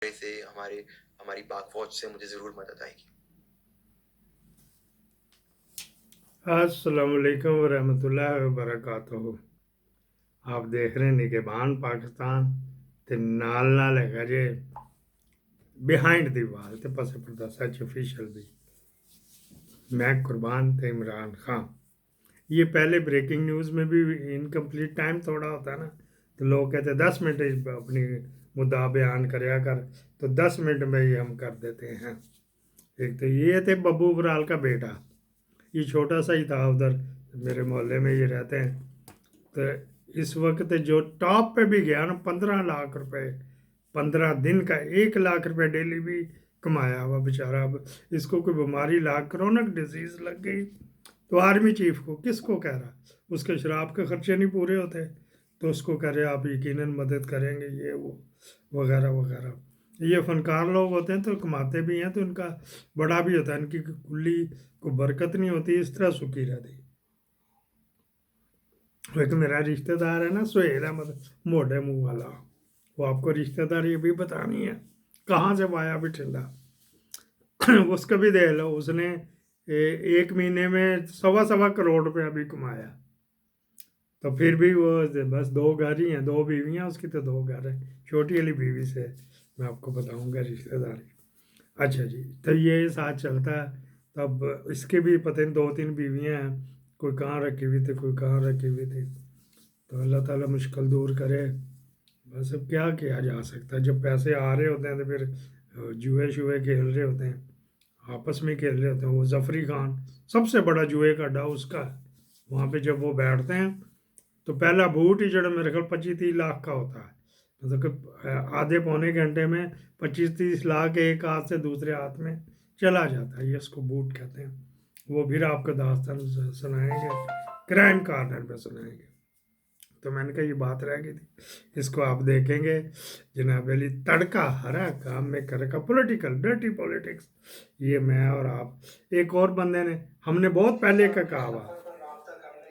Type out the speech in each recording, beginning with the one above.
سے ہماری پاک فوج سے مجھے ضرور مدد آئے گی۔ السلام علیکم ورحمۃ اللہ وبرکاتہ۔ آپ دیکھ رہے ہیں نگہبان پاکستان تے نال ہے جی بیہائنڈ دی وال تے پس پردہ سچ افیشل بھی میں قربان تے عمران خان۔ یہ پہلے بریکنگ نیوز میں بھی انکمپلیٹ ٹائم تھوڑا ہوتا ہے نا، تو لوگ کہتے ہیں 10 منٹ اپنی مدعا بیان کریا کر، تو 10 منٹ میں ہی ہم کر دیتے ہیں۔ ایک تو یہ تھے ببو برال کا بیٹا، یہ چھوٹا سا ہی تھا، ادھر میرے محلے میں یہ رہتے ہیں، تو اس وقت جو ٹاپ پہ بھی گیا نا 15 لاکھ روپے 15 دن کا 1 لاکھ روپے ڈیلی بھی کمایا ہوا بیچارہ۔ اب اس کو کوئی بیماری کرونک ڈیزیز لگ گئی تو آرمی چیف کو کس کو کہہ رہا، اس کے شراب کے خرچے نہیں پورے ہوتے تو اس کو کہہ رہے آپ یقیناً مدد کریں گے، یہ وہ وغیرہ وغیرہ۔ یہ فنکار لوگ ہوتے ہیں تو کماتے بھی ہیں، تو ان کا بڑا بھی ہوتا ہے، ان کی کلی کو برکت نہیں ہوتی، اس طرح سکی رہتی۔ ایک میرا رشتہ دار ہے نا سہیل احمد موٹے منہ والا، وہ آپ کو رشتہ دار یہ بھی بتانی ہے کہاں سے پایا بٹھنڈا، اس کا بھی دیکھ لو، اس نے 1 مہینے میں 1.25 کروڑ روپیہ بھی کمایا، تو پھر بھی وہ بس 2 گھر ہی ہیں، 2 بیویاں اس کی، تو 2 گھر ہیں، چھوٹی والی بیوی سے میں آپ کو بتاؤں گا رشتہ داری۔ اچھا جی، تو یہ ساتھ چلتا ہے، تب اس کے بھی پتہ نہیں 2-3 بیویاں ہیں، کوئی کہاں رکھی ہوئی تھی کوئی کہاں رکھی ہوئی تھی، تو اللہ تعالیٰ مشکل دور کرے۔ بس اب کیا کیا جا سکتا ہے، جب پیسے آ رہے ہوتے ہیں تو پھر جوئے کھیل رہے ہوتے ہیں، آپس میں کھیل رہے ہوتے ہیں۔ وہ ظفری خان سب سے بڑا جوئے کا اڈا اس کا ہے، وہاں پہ جب وہ بیٹھتے ہیں تو پہلا بوٹ ہی جڑا میرے خیال 25-30 لاکھ کا ہوتا ہے، مطلب کہ آدھے پونے گھنٹے میں 25-30 لاکھ ایک ہاتھ سے دوسرے ہاتھ میں چلا جاتا ہے، یہ اس کو بوٹ کہتے ہیں۔ وہ پھر آپ کو داستان سنائیں گے، کرائم کارنر پہ سنائیں گے۔ تو میں نے کہا یہ بات رہ گئی تھی، اس کو آپ دیکھیں گے جناب علی، تڑکا ہرا کام میں کرے کا پولیٹیکل ڈرٹی پولیٹکس، یہ میں اور آپ ایک اور بندے نے، ہم نے بہت پہلے کا کہا ہوا،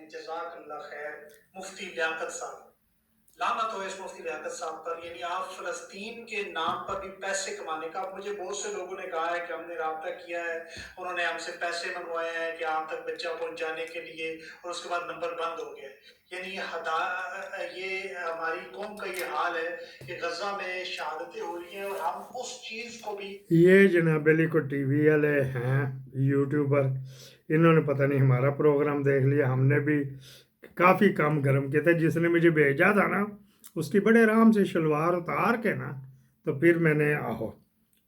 جزاک اللہ خیر مفتی لیاقت صاحب، لعنت ہو اس مفتی لیاقت صاحب پر، یعنی آپ فلسطین کے نام پر بھی پیسے کمانے کا، مجھے بہت سے لوگوں نے کہا ہے کہ ہم نے رابطہ کیا ہے، انہوں نے ہم سے پیسے منگوائے ہیں کہ آپ تک بچہ پہنچانے کے لیے، اور اس کے بعد نمبر بند ہو گیا۔ یعنی یہ ہماری قوم کا یہ حال ہے کہ غزہ میں شہادتیں ہو رہی ہیں اور ہم اس چیز کو بھی، یہ جناب علی کو ٹی وی والے ہیں یوٹیوبر، انہوں نے پتہ نہیں ہمارا پروگرام دیکھ لیا، ہم نے بھی کافی کم گرم کیا تھا، جس نے مجھے بھیجا تھا نا اس کی بڑے آرام سے شلوار اتار کے نا، تو پھر میں نے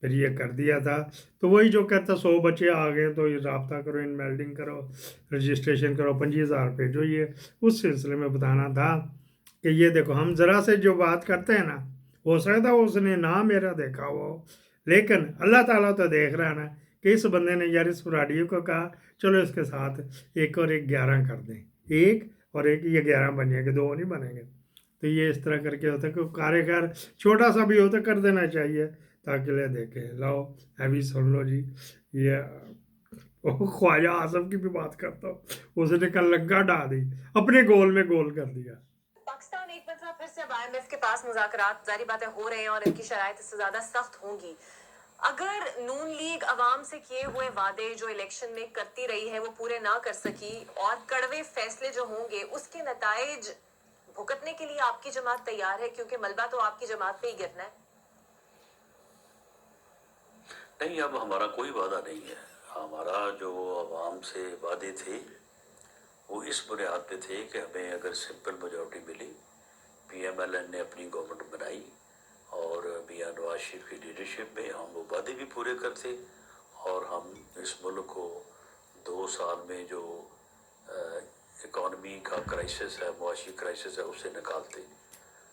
پھر یہ کر دیا تھا، تو وہی جو کہتا 100 بچے آ گئے تو یہ رابطہ کرو، ان میلڈنگ کرو، رجسٹریشن کرو، 25,000 بھیجو، یہ اس سلسلے میں بتانا تھا کہ یہ دیکھو ہم ذرا سے جو بات کرتے ہیں نا، ہو سکتا ہے اس نے نہ میرا دیکھا ہو، لیکن اللہ تعالیٰ تو دیکھ رہا ہے نا کہ اس بندے نے یار اس فراڈیو کو کہا چلو اس کے ساتھ 1 اور 1 11 کر دیں، 1 اور 1 یہ 11 بنے گے، 2 نہیں بنیں گے، تو یہ اس طرح کر کے ہوتا ہے کہ کاریگر چھوٹا سا بھی ہوتا کر دینا چاہیے تاکہ لے دیکھیں۔ لاؤ ابھی سن لو جی، یہ خواجہ اعظم کی بھی بات کرتا ہوں، اس نے کل لگا ڈال دی، اپنے گول میں گول کر دیا۔ پاکستان ایک مرتبہ پھر سے اب IMF کے پاس مذاکرات ظاہری باتیں ہو رہے ہیں اور ان کی شرائط اس سے زیادہ سخت ہوں گی۔ اگر نون لیگ عوام سے کیے ہوئے وعدے جو الیکشن میں کرتی رہی ہے وہ پورے نہ کر سکی اور کڑوے فیصلے جو ہوں گے اس کے نتائج بھگتنے کے لیے آپ کی جماعت تیار ہے، کیونکہ ملبہ تو آپ کی جماعت پہ ہی گرنا ہے؟ نہیں، اب ہمارا کوئی وعدہ نہیں ہے، ہمارا جو عوام سے وعدے تھے وہ اس بنیاد پہ تھے کہ ہمیں اگر سمپل میجورٹی ملی، پی ایم ایل این نے اپنی گورنمنٹ بنائی اور میاں نواز شریف کی لیڈرشپ میں ہم وہ وعدے بھی پورے کرتے اور ہم اس ملک کو 2 سال میں جو اکانومی کا کرائسس ہے، معاشی کرائسس ہے، اسے نکالتے۔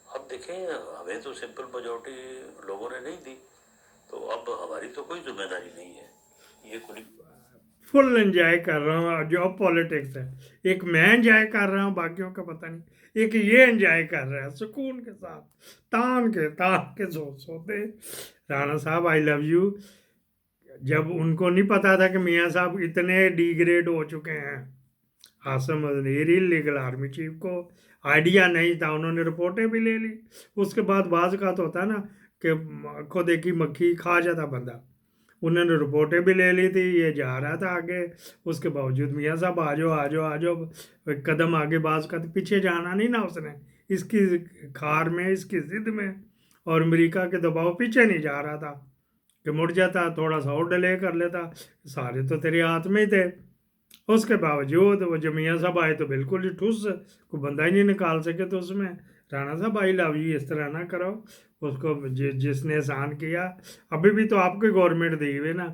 اب دیکھیں ہمیں تو سمپل میجورٹی لوگوں نے نہیں دی، تو اب ہماری تو کوئی ذمہ داری نہیں ہے، یہ کوئی فل انجوائے کر رہا ہوں جو پولیٹکس ہے، ایک میں انجوائے کر رہا ہوں، باقیوں کا پتہ نہیں، ایک یہ انجوائے کر رہا ہے سکون کے ساتھ، تان کے سوتے۔ رانا صاحب آئی لو یو، جب ان کو نہیں پتا تھا کہ میاں صاحب اتنے ڈی گریڈ ہو چکے ہیں، عاصم ازنیری لیگل آرمی چیف کو آئیڈیا نہیں تھا، انہوں نے رپورٹیں بھی لے لی، اس کے بعد بعض کا تو ہوتا ہے نا کہ خود ایک ہی مکھی کھا جاتا بندہ. انہوں نے رپورٹیں بھی لے لی تھی, یہ جا رہا تھا آگے, اس کے باوجود میاں صاحب آ جاؤ ایک قدم آگے, باز کا پیچھے جانا نہیں نا اس نے, اس کی کھار میں, اس کی ضد میں, اور امریکہ کے دباؤ پیچھے نہیں جا رہا تھا کہ مڑ جاتا, تھوڑا سا اور ڈیلے کر لیتا, سارے تو تیرے ہاتھ میں ہی تھے. اس کے باوجود وہ جب میاں صاحب آئے تو بالکل ہی ٹھوس, کوئی بندہ ہی نہیں نکال سکے. تو اس میں رانا صاحب آئی لو یو, اس طرح نہ کرو. اس کو جس نے احسان کیا, ابھی بھی تو آپ کی گورنمنٹ دی ہوئے نا,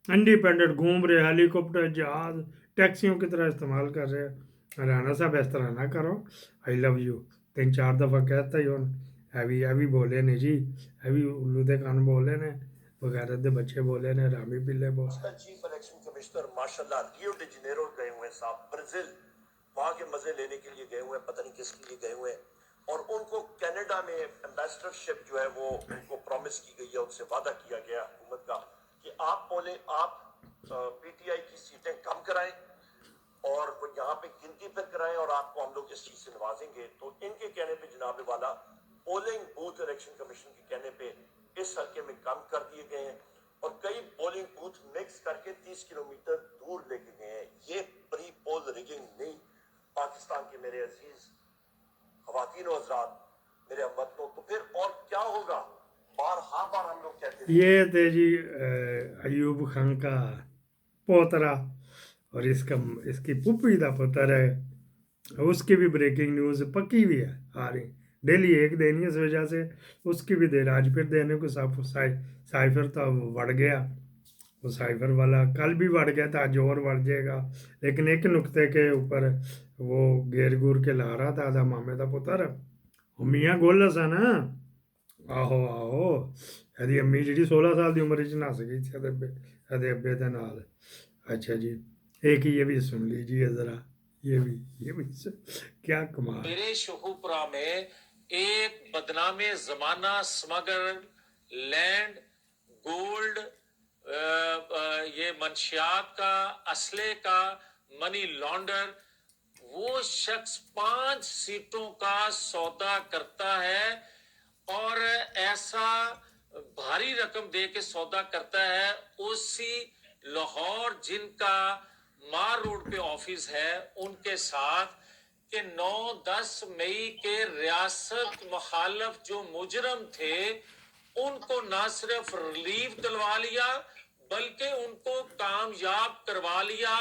انڈیپینڈنٹ گھوم رہے, ہیلی کاپٹر, جہاز, ٹیکسیوں کی طرح استعمال کر رہے. رانا صاحب اس طرح نہ کرو, آئی لو یو 3-4 دفعہ کہتا ہی ہوں. ایوی بولے نے جی, ایوی الو دے کان بولے نے, بغیرت دے بچے بولے نے, رامی پلے بولے. اس کا چیف الیکشن کمشنر ماشاءاللہ ریو ڈی جنیرو گئے ہوئے ہیں صاحب, برازیل, وہاں کے مزے لینے کے لیے گئے ہوئے ہیں, پتہ نہیں کس کے لیے گئے ہوئے ہیں. اور ان کو کینیڈا میں ایمبیسڈرشپ جو ہے وہ ان کو پرومس کی گئی ہے, ان سے وعدہ کیا گیا حکومت کا کہ آپ پی ٹی آئی کی سیٹیں کم کرائیں اور وہ یہاں پہ گنتی پھر کرائیں, اور آپ کو ہم لوگ اس چیز سے نوازیں گے. تو ان کے کہنے پہ جناب والا پولنگ بوتھ الیکشن کمیشن کے کہنے پہ اس حلقے میں کم کر دیے گئے ہیں, اور کئی پولنگ بوتھ مکس کر کے 30 کلومیٹر دور لے کے گئے ہیں. یہ پری پول ریگنگ نہیں پاکستان کے میرے عزیز خواتین و حضرات, میرے ہم وطنوں. تو پھر اور کیا ہوگا؟ بار ہم لوگ کہتے ہیں. یہ تھے جی ایوب خان کا پوترا, اور اس کی پھوپھی کا پتر ہے. اس کی بھی بریکنگ نیوز پکی ہوئی ہے, آ رہی ڈیلی ایک دینی ہے, اس وجہ سے اس کی بھی دیر آج پھر دینے کو سائفر تو بڑھ گیا. وہ سائفر والا کل بھی بڑھ گیا تھا, آج اور بڑھ جائے گا. لیکن ایک نقطے کے اوپر وہ گیر گور کے لا رہا تھا مامے کا پتر, میاں گولس ہے نا, آہو ادی امی جی 16 سال کی عمر نس گئی تھی ادے ابے کے نال. اچھا جی, ایک یہ بھی سن لیجیے ذرا, یہ بھی کیا کمال. میرے شہوپرا میں ایک بدنام زمانہ اسمگلر, لینڈ, گولڈ, یہ منشیات کا, اسلحے کا, منی لانڈر, وہ شخص 5 سیٹوں کا سودا کرتا ہے, اور ایسا بھاری رقم دے کے سودا کرتا ہے. اسی لاہور جن کا مار روڈ پہ آفس ہے ان کے ساتھ, کہ 9-10 مئی کے ریاست مخالف جو مجرم تھے ان کو نہ صرف ریلیو دلوا لیا بلکہ ان کو کامیاب کروا لیا.